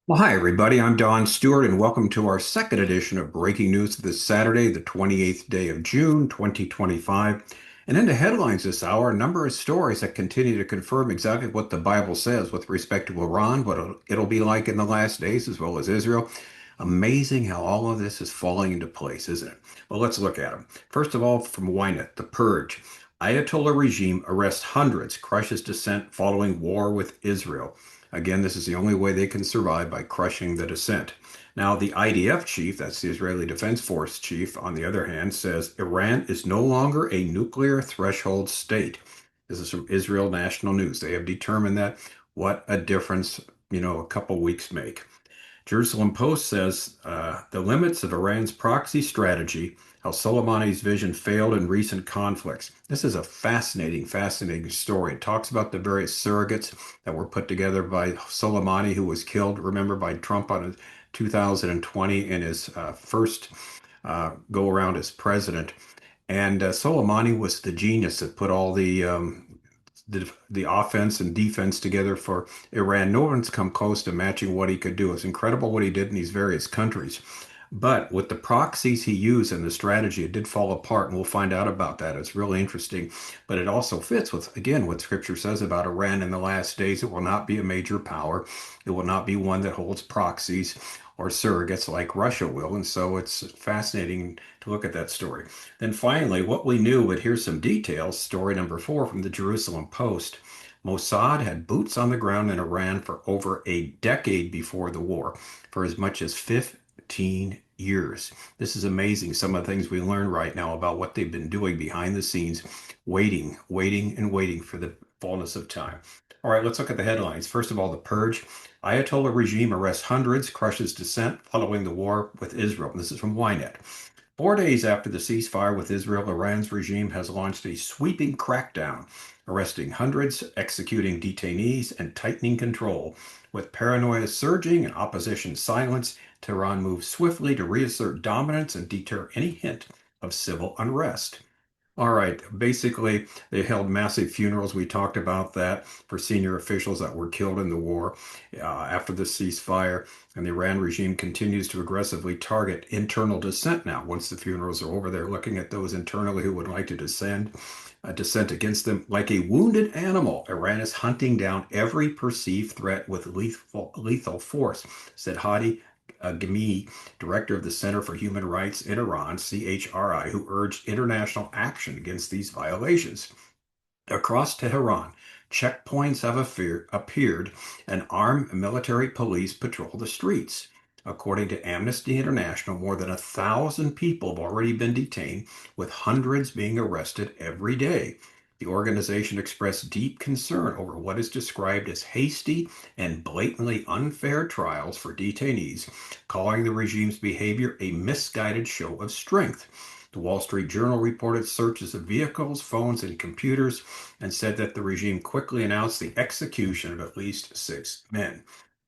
Well, hi, everybody. I'm Don Stewart, and welcome to our second edition of Breaking News for this Saturday, the 28th day of June, 2025. And in the headlines this hour, a number of stories that continue to confirm exactly what the Bible says with respect to Iran, what it'll be like in the last days, as well as Israel. Amazing how all of this is falling into place, isn't it? Well, let's look at them. First of all, from YNET, the purge. Ayatollah regime arrests hundreds, crushes dissent following war with Israel. Again, this is the only way they can survive, by crushing the dissent. Now, the IDF chief, that's the Israeli Defense Force chief, on the other hand, says Iran is no longer a nuclear threshold state. This is from Israel National News. They have determined that. What a difference, a couple weeks make. Jerusalem Post says the limits of Iran's proxy strategy, how Soleimani's vision failed in recent conflicts. This is a fascinating story. It talks about the various surrogates that were put together by Soleimani, who was killed, remember, by Trump on 2020 in his first go around as president. And Soleimani was the genius that put all the offense and defense together for Iran. No one's come close to matching what he could do. It's incredible what he did in these various countries. But with the proxies he used and the strategy, it did fall apart, and we'll find out about that. It's really interesting. But it also fits with, again, what Scripture says about Iran in the last days. It will not be a major power. It will not be one that holds proxies or surrogates like Russia will. And so it's fascinating to look at that story. Then finally, what we knew, but here's some details. Story number 4 from the Jerusalem Post. Mossad had boots on the ground in Iran for over a decade before the war, for as much as 15 years. This is amazing. Some of the things we learn right now about what they've been doing behind the scenes, waiting for the fullness of time. All right, let's look at the headlines. First of all, the purge. Ayatollah regime arrests hundreds, crushes dissent following the war with Israel. This is from YNET. 4 days after the ceasefire with Israel, Iran's regime has launched a sweeping crackdown, arresting hundreds, executing detainees, and tightening control. With paranoia surging and opposition silence, Tehran moves swiftly to reassert dominance and deter any hint of civil unrest. All right. Basically, they held massive funerals. We talked about that for senior officials that were killed in the war after the ceasefire. And the Iran regime continues to aggressively target internal dissent now. Once the funerals are over, they're looking at those internally who would like to dissent against them. Like a wounded animal, Iran is hunting down every perceived threat with lethal force, said Hadi Ghaemi, director of the Center for Human Rights in Iran, CHRI, who urged international action against these violations. Across Tehran, checkpoints have appeared, and armed military police patrol the streets. According to Amnesty International, more than 1,000 people have already been detained, with hundreds being arrested every day. The organization expressed deep concern over what is described as hasty and blatantly unfair trials for detainees, calling the regime's behavior a misguided show of strength. The Wall Street Journal reported searches of vehicles, phones, and computers, and said that the regime quickly announced the execution of at least 6 men.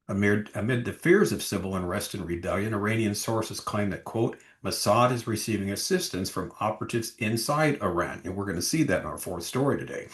Amid the fears of civil unrest and rebellion, Iranian sources claim that, quote, Mossad is receiving assistance from operatives inside Iran. And we're going to see that in our fourth story today.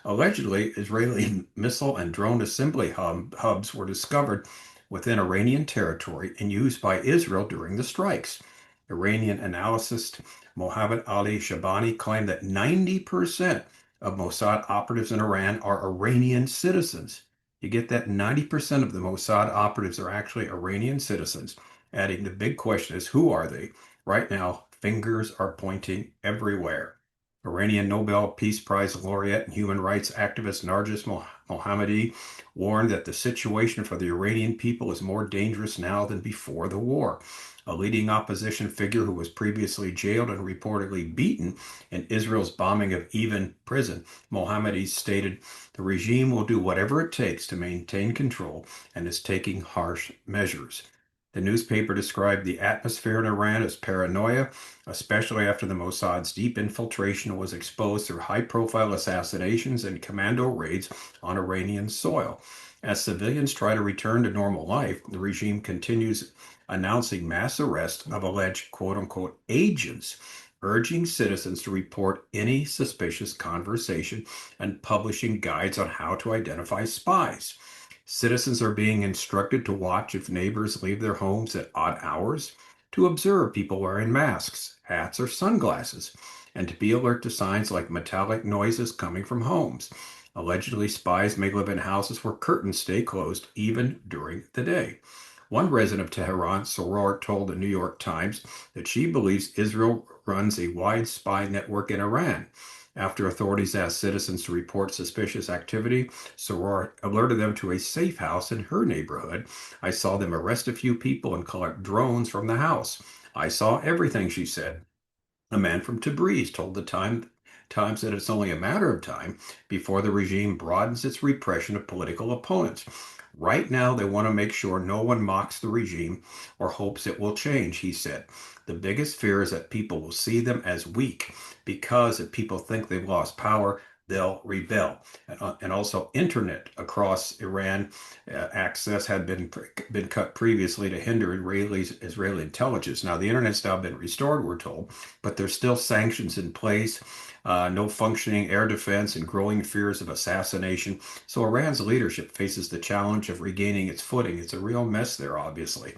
Allegedly, Israeli missile and drone assembly hubs were discovered within Iranian territory and used by Israel during the strikes. Iranian analyst Mohammed Ali Shabani claimed that 90% of Mossad operatives in Iran are Iranian citizens. You get that 90% of the Mossad operatives are actually Iranian citizens. Adding the big question is, who are they? Right now, fingers are pointing everywhere. Iranian Nobel Peace Prize laureate and human rights activist Narges Mohammadi warned that the situation for the Iranian people is more dangerous now than before the war. A leading opposition figure who was previously jailed and reportedly beaten in Israel's bombing of Evin prison, Mohammadi stated, the regime will do whatever it takes to maintain control and is taking harsh measures. The newspaper described the atmosphere in Iran as paranoia, especially after the Mossad's deep infiltration was exposed through high-profile assassinations and commando raids on Iranian soil. As civilians try to return to normal life, the regime continues announcing mass arrests of alleged quote-unquote agents, urging citizens to report any suspicious conversation and publishing guides on how to identify spies. Citizens are being instructed to watch if neighbors leave their homes at odd hours, to observe people wearing masks, hats, or sunglasses, and to be alert to signs like metallic noises coming from homes. Allegedly, spies may live in houses where curtains stay closed even during the day. One resident of Tehran, Soror, told the New York Times that she believes Israel runs a wide spy network in Iran. After authorities asked citizens to report suspicious activity, Soror alerted them to a safe house in her neighborhood. I saw them arrest a few people and collect drones from the house. I saw everything, she said. A man from Tabriz told the Times that it's only a matter of time before the regime broadens its repression of political opponents. Right now, they want to make sure no one mocks the regime or hopes it will change, he said. The biggest fear is that people will see them as weak because if people think they've lost power, they'll rebel. And also, internet across Iran access had been cut previously to hinder Israeli intelligence. Now, the internet's now been restored, we're told, but there's still sanctions in place, no functioning air defense, and growing fears of assassination. So Iran's leadership faces the challenge of regaining its footing. It's a real mess there, obviously.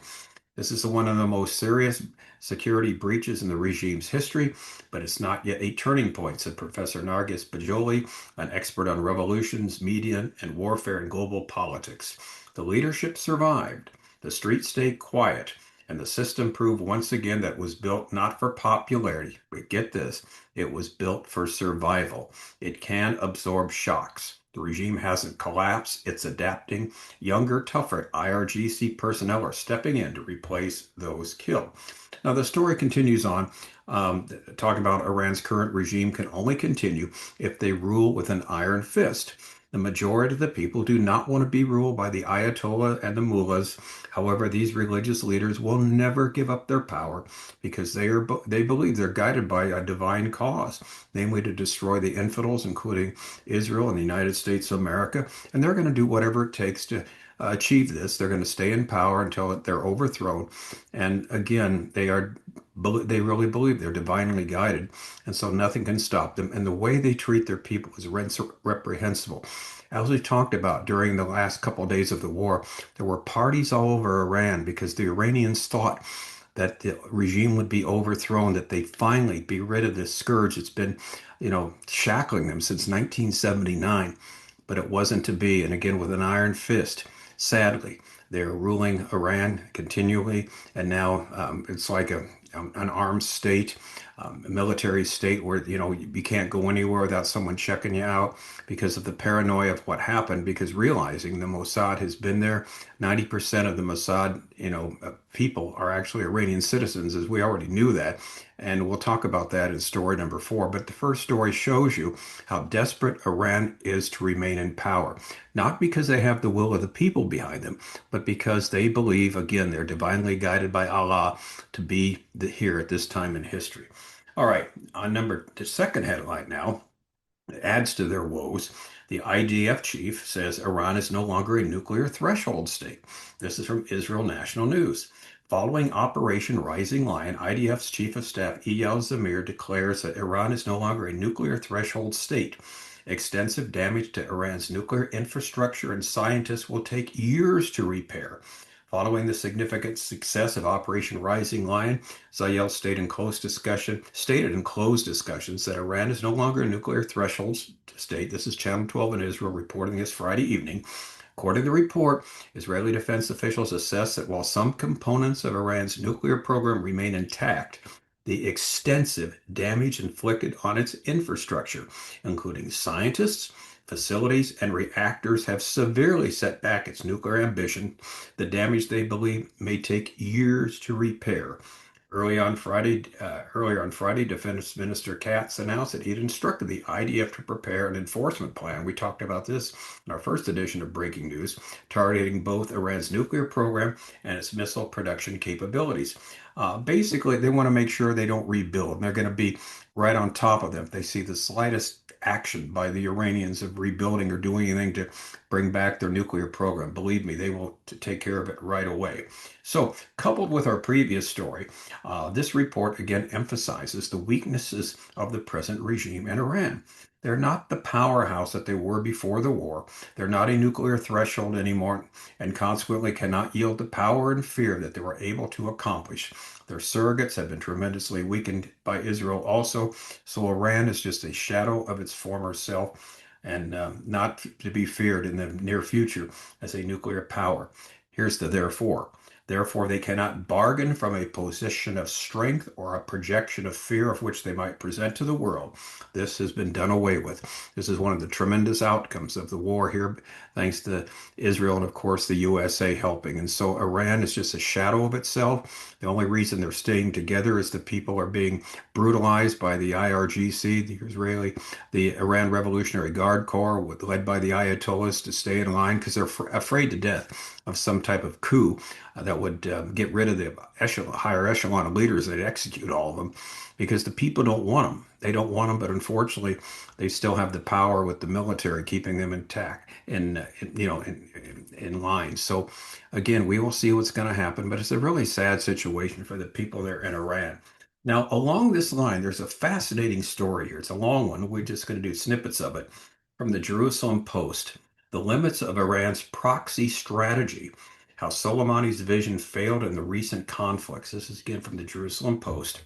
This is one of the most serious security breaches in the regime's history, but it's not yet a turning point, said Professor Nargis Bajoli, an expert on revolutions, media, and warfare in global politics. The leadership survived, the streets stayed quiet, and the system proved once again that it was built not for popularity, but get this, it was built for survival. It can absorb shocks. The regime hasn't collapsed, it's adapting. Younger, tougher IRGC personnel are stepping in to replace those killed. Now, the story continues on, talking about Iran's current regime can only continue if they rule with an iron fist. The majority of the people do not want to be ruled by the Ayatollah and the mullahs. However, these religious leaders will never give up their power because they believe they're guided by a divine cause, namely to destroy the infidels, including Israel and the United States of America. And they're going to do whatever it takes to achieve this. They're going to stay in power until they're overthrown. And again, they really believe they're divinely guided, and so nothing can stop them. And the way they treat their people is reprehensible. As we talked about during the last couple of days of the war, there were parties all over Iran because the Iranians thought that the regime would be overthrown, that they'd finally be rid of this scourge that's been, shackling them since 1979. But it wasn't to be. And again, with an iron fist, sadly, they're ruling Iran continually. And now it's like an armed state, a military state where, you can't go anywhere without someone checking you out because of the paranoia of what happened, because realizing the Mossad has been there. 90% of the Mossad, people are actually Iranian citizens, as we already knew that. And we'll talk about that in story number 4. But the first story shows you how desperate Iran is to remain in power. Not because they have the will of the people behind them, but because they believe, again, they're divinely guided by Allah to be here at this time in history. All right, the second headline now adds to their woes. The IDF chief says Iran is no longer a nuclear threshold state. This is from Israel National News. Following Operation Rising Lion, IDF's chief of staff Eyal Zamir declares that Iran is no longer a nuclear threshold state. Extensive damage to Iran's nuclear infrastructure and scientists will take years to repair. Following the significant success of Operation Rising Lion, Zayel stated in closed discussions that Iran is no longer a nuclear threshold state. This is Channel 12 in Israel reporting this Friday evening. According to the report, Israeli defense officials assess that while some components of Iran's nuclear program remain intact, the extensive damage inflicted on its infrastructure, including scientists, facilities, and reactors, have severely set back its nuclear ambition. The damage, they believe, may take years to repair. Earlier on Friday, Defense Minister Katz announced that he had instructed the IDF to prepare an enforcement plan. We talked about this in our first edition of Breaking News, targeting both Iran's nuclear program and its missile production capabilities. Basically, they want to make sure they don't rebuild, and they're going to be right on top of them if they see the slightest action by the Iranians of rebuilding or doing anything to bring back their nuclear program. Believe me, they will take care of it right away. So, coupled with our previous story, this report again emphasizes the weaknesses of the present regime in Iran. They're not the powerhouse that they were before the war. They're not a nuclear threshold anymore, and consequently cannot yield the power and fear that they were able to accomplish. Their surrogates have been tremendously weakened by Israel also, so Iran is just a shadow of its former self and not to be feared in the near future as a nuclear power. Here's the therefore. Therefore, they cannot bargain from a position of strength or a projection of fear of which they might present to the world. This has been done away with. This is one of the tremendous outcomes of the war here, thanks to Israel and, of course, the USA helping. And so Iran is just a shadow of itself. The only reason they're staying together is the people are being brutalized by the IRGC, the Iran Revolutionary Guard Corps, led by the Ayatollahs, to stay in line because they're afraid to death of some type of coup that would get rid of the higher echelon of leaders. They'd execute all of them because the people don't want them. They don't want them, but unfortunately, they still have the power with the military keeping them intact in line. So again, we will see what's going to happen, but it's a really sad situation for the people there in Iran. Now, along this line, there's a fascinating story here. It's a long one. We're just going to do snippets of it from the Jerusalem Post. The limits of Iran's proxy strategy, how Soleimani's vision failed in the recent conflicts. This is again from the Jerusalem Post.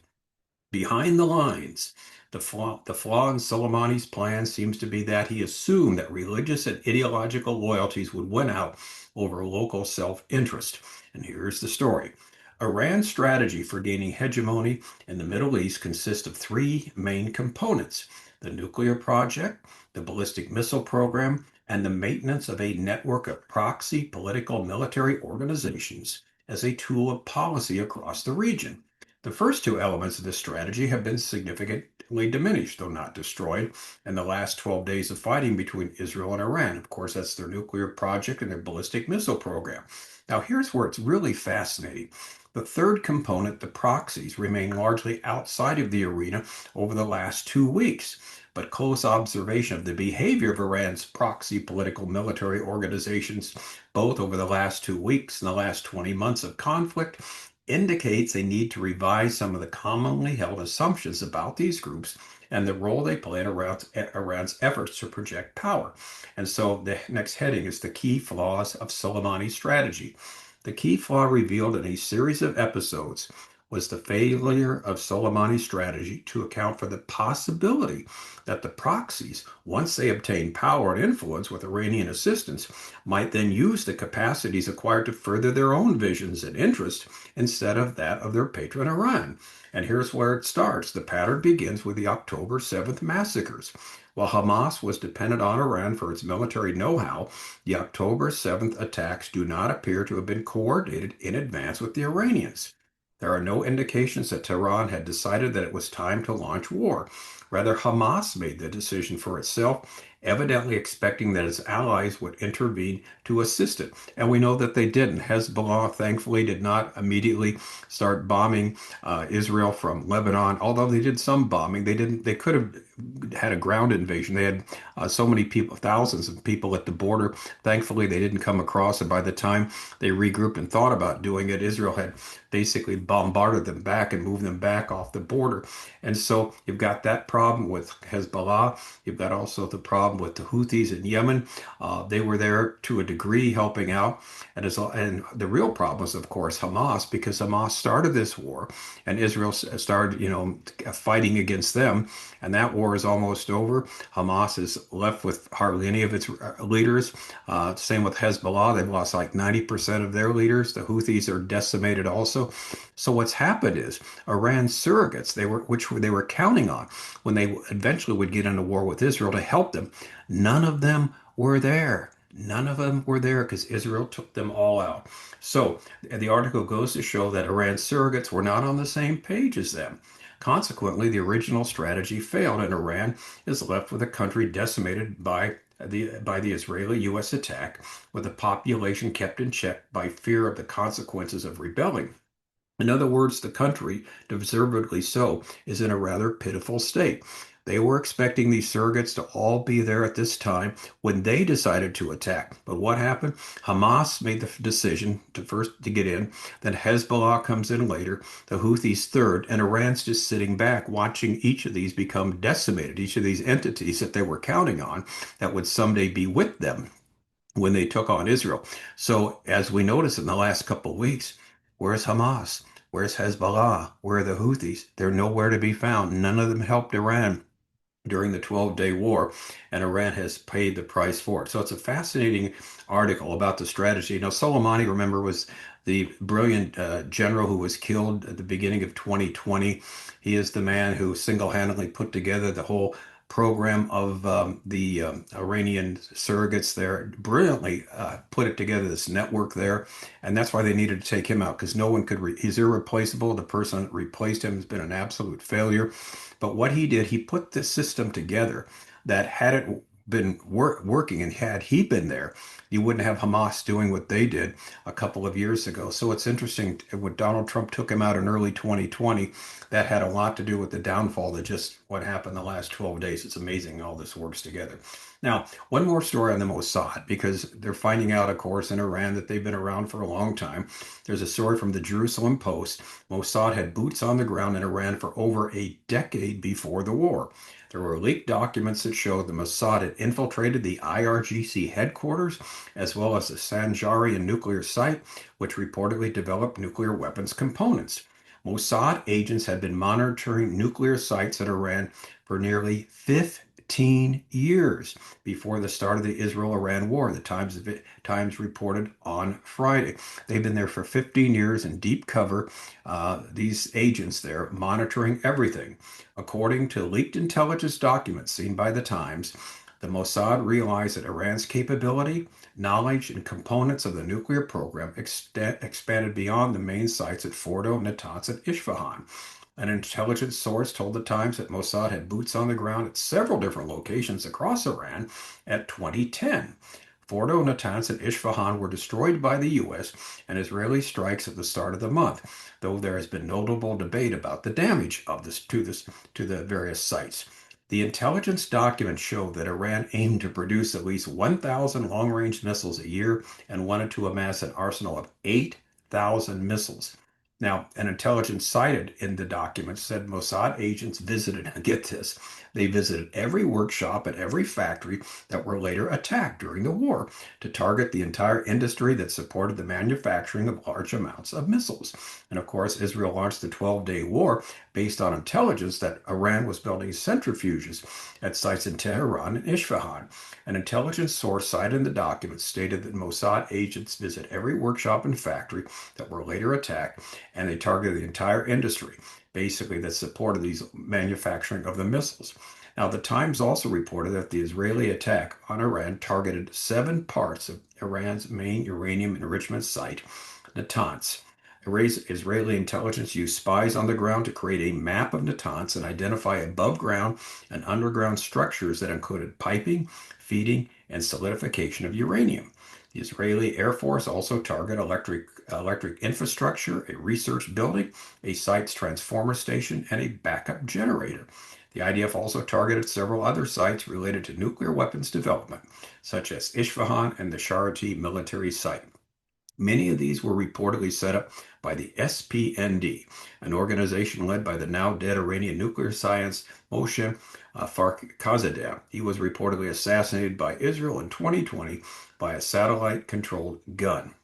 Behind the lines, the flaw in Soleimani's plan seems to be that he assumed that religious and ideological loyalties would win out over local self-interest. And here's the story. Iran's strategy for gaining hegemony in the Middle East consists of three main components: the nuclear project, the ballistic missile program, and the maintenance of a network of proxy political military organizations as a tool of policy across the region. The first two elements of this strategy have been significantly diminished, though not destroyed, in the last 12 days of fighting between Israel and Iran. Of course, that's their nuclear project and their ballistic missile program. Now, here's where it's really fascinating. The third component, the proxies, remain largely outside of the arena over the last 2 weeks. But close observation of the behavior of Iran's proxy political military organizations, both over the last 2 weeks and the last 20 months of conflict, indicates a need to revise some of the commonly held assumptions about these groups and the role they play in Iran's efforts to project power. And so the next heading is the key flaws of Soleimani's strategy. The key flaw revealed in a series of episodes was the failure of Soleimani's strategy to account for the possibility that the proxies, once they obtain power and influence with Iranian assistance, might then use the capacities acquired to further their own visions and interests instead of that of their patron Iran. And here's where it starts. The pattern begins with the October 7th massacres. While Hamas was dependent on Iran for its military know-how, the October 7th attacks do not appear to have been coordinated in advance with the Iranians. There are no indications that Tehran had decided that it was time to launch war. Rather, Hamas made the decision for itself, evidently expecting that its allies would intervene to assist it. And we know that they didn't. Hezbollah, thankfully, did not immediately start bombing Israel from Lebanon, although they did some bombing. They didn't. They could have had a ground invasion. They had so many people, thousands of people at the border. Thankfully, they didn't come across. And by the time they regrouped and thought about doing it, Israel had basically bombarded them back and moved them back off the border. And so you've got that problem with Hezbollah. You've got also the problem with the Houthis in Yemen. They were there to a degree helping out. And the real problem is, of course, Hamas, because Hamas started this war and Israel started, fighting against them. And that war is almost over. Hamas is left with hardly any of its leaders. Same with Hezbollah. They've lost like 90% of their leaders. The Houthis are decimated also. So what's happened is Iran's surrogates, which they were counting on when they eventually would get into war with Israel to help them, none of them were there. None of them were there because Israel took them all out. So the article goes to show that Iran's surrogates were not on the same page as them. Consequently, the original strategy failed, and Iran is left with a country decimated by the Israeli-U.S. attack, with the population kept in check by fear of the consequences of rebelling. In other words, the country, deservedly so, is in a rather pitiful state. They were expecting these surrogates to all be there at this time when they decided to attack. But what happened? Hamas made the decision to get in, then Hezbollah comes in later, the Houthis third, and Iran's just sitting back watching each of these become decimated, each of these entities that they were counting on that would someday be with them when they took on Israel. So, as we notice in the last couple of weeks, where's Hamas? Where's Hezbollah? Where are the Houthis? They're nowhere to be found. None of them helped Iran during the 12-day war, and Iran has paid the price for it. So it's a fascinating article about the strategy. Now, Soleimani, remember, was the brilliant general who was killed at the beginning of 2020. He is the man who single-handedly put together the whole program of the Iranian surrogates there, brilliantly put it together, this network there. And that's why they needed to take him out, because no one could, he's irreplaceable. The person that replaced him has been an absolute failure. But what he did, he put this system together that had it been working and had he been there, you wouldn't have Hamas doing what they did a couple of years ago. So it's interesting when Donald Trump took him out in early 2020, that had a lot to do with the downfall of just what happened the last 12 days. It's amazing all this works together. Now, one more story on the Mossad, because they're finding out, of course, in Iran that they've been around for a long time. There's a story from the Jerusalem Post. Mossad had boots on the ground in Iran for over a decade before the war. There were leaked documents that showed the Mossad had infiltrated the IRGC headquarters, as well as the Sanjari nuclear site, which reportedly developed nuclear weapons components. Mossad agents had been monitoring nuclear sites in Iran for nearly 15 years before the start of the Israel-Iran war. The Times reported on Friday. They've been there for 15 years in deep cover, these agents there monitoring everything. According to leaked intelligence documents seen by the Times, the Mossad realized that Iran's capability, knowledge, and components of the nuclear program expanded beyond the main sites at Fordo, Natanz, and Isfahan. An intelligence source told the Times that Mossad had boots on the ground at several different locations across Iran at 2010. Fordo, Natanz, and Isfahan were destroyed by the U.S. and Israeli strikes at the start of the month, though there has been notable debate about the damage of to the various sites. The intelligence documents show that Iran aimed to produce at least 1,000 long-range missiles a year and wanted to amass an arsenal of 8,000 missiles. Now, an intelligence cited in the documents said Mossad agents visited, and get this, they visited every workshop and every factory that were later attacked during the war to target the entire industry that supported the manufacturing of large amounts of missiles. And of course, Israel launched the 12-day war based on intelligence that Iran was building centrifuges at sites in Tehran and Isfahan. An intelligence source cited in the documents stated that Mossad agents visit every workshop and factory that were later attacked, and they targeted the entire industry, basically, that supported these manufacturing of the missiles. Now, the Times also reported that the Israeli attack on Iran targeted 7 parts of Iran's main uranium enrichment site, Natanz. Israeli intelligence used spies on the ground to create a map of Natanz and identify above ground and underground structures that included piping, feeding, and solidification of uranium. The Israeli Air Force also targeted electric infrastructure, a research building, a site's transformer station, and a backup generator. The IDF also targeted several other sites related to nuclear weapons development, such as Isfahan and the CHRI military site. Many of these were reportedly set up by the SPND, an organization led by the now dead Iranian nuclear scientist Moshe Farkhzadeh. He was reportedly assassinated by Israel in 2020 by a satellite-controlled gun.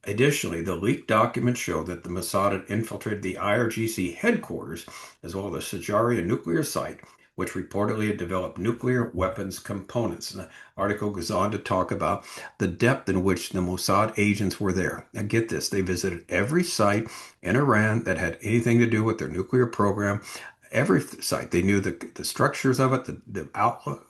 Additionally, the leaked documents show that the Mossad had infiltrated the IRGC headquarters, as well as the CHRI nuclear site, which reportedly had developed nuclear weapons components. And the article goes on to talk about the depth in which the Mossad agents were there. Now, get this, they visited every site in Iran that had anything to do with their nuclear program. Every site, they knew the structures of it, the outlook,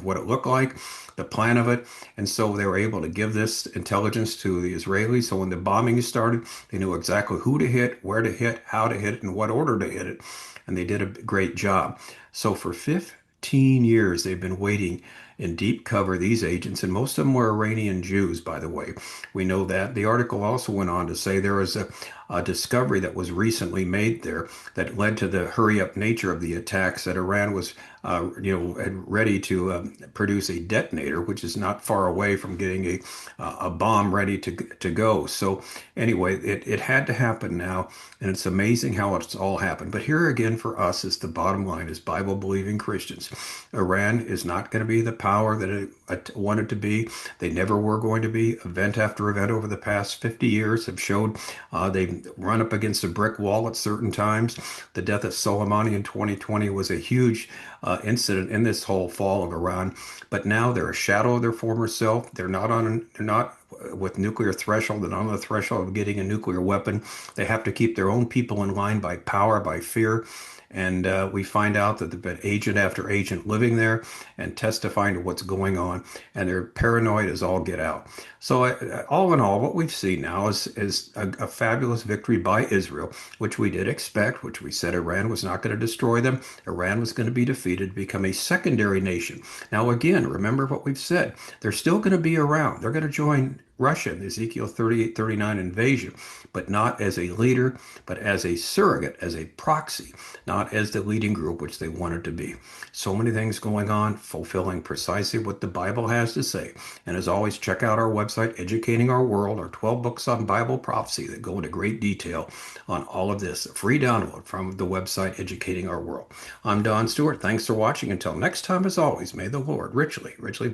what it looked like, the plan of it, and so they were able to give this intelligence to the Israelis. So when the bombing started, they knew exactly who to hit, where to hit, how to hit it, and what order to hit it, and they did a great job. So for 15 years, they've been waiting in deep cover, these agents, and most of them were Iranian Jews, by the way. We know that. The article also went on to say there was discovery that was recently made there that led to the hurry up nature of the attacks, that Iran was ready to produce a detonator, which is not far away from getting a bomb ready to go. So anyway, it had to happen now, and it's amazing how it's all happened. But here again, for us, is the bottom line: as Bible believing Christians, Iran is not going to be the power that it wanted to be. They never were going to be. Event after event over the past 50 years have showed they've run up against a brick wall at certain times. The death of Soleimani in 2020 was a huge incident in this whole fall of Iran. But now they're a shadow of their former self. They're not with nuclear threshold and on the threshold of getting a nuclear weapon. They have to keep their own people in line by power, by fear. And we find out that there've been agent after agent living there and testifying to what's going on, and they're paranoid as all get out. So, all in all, what we've seen now is a fabulous victory by Israel, which we did expect, which we said Iran was not going to destroy them. Iran was going to be defeated, become a secondary nation. Now, again, remember what we've said. They're still going to be around. They're going to join Russia in the Ezekiel 38-39 invasion, but not as a leader, but as a surrogate, as a proxy, not as the leading group, which they wanted to be. So many things going on, fulfilling precisely what the Bible has to say. And as always, check out our website, Educating Our World, our 12 books on Bible prophecy that go into great detail on all of this. A free download from the website, Educating Our World. I'm Don Stewart. Thanks for watching. Until next time, as always, may the Lord richly, richly bless.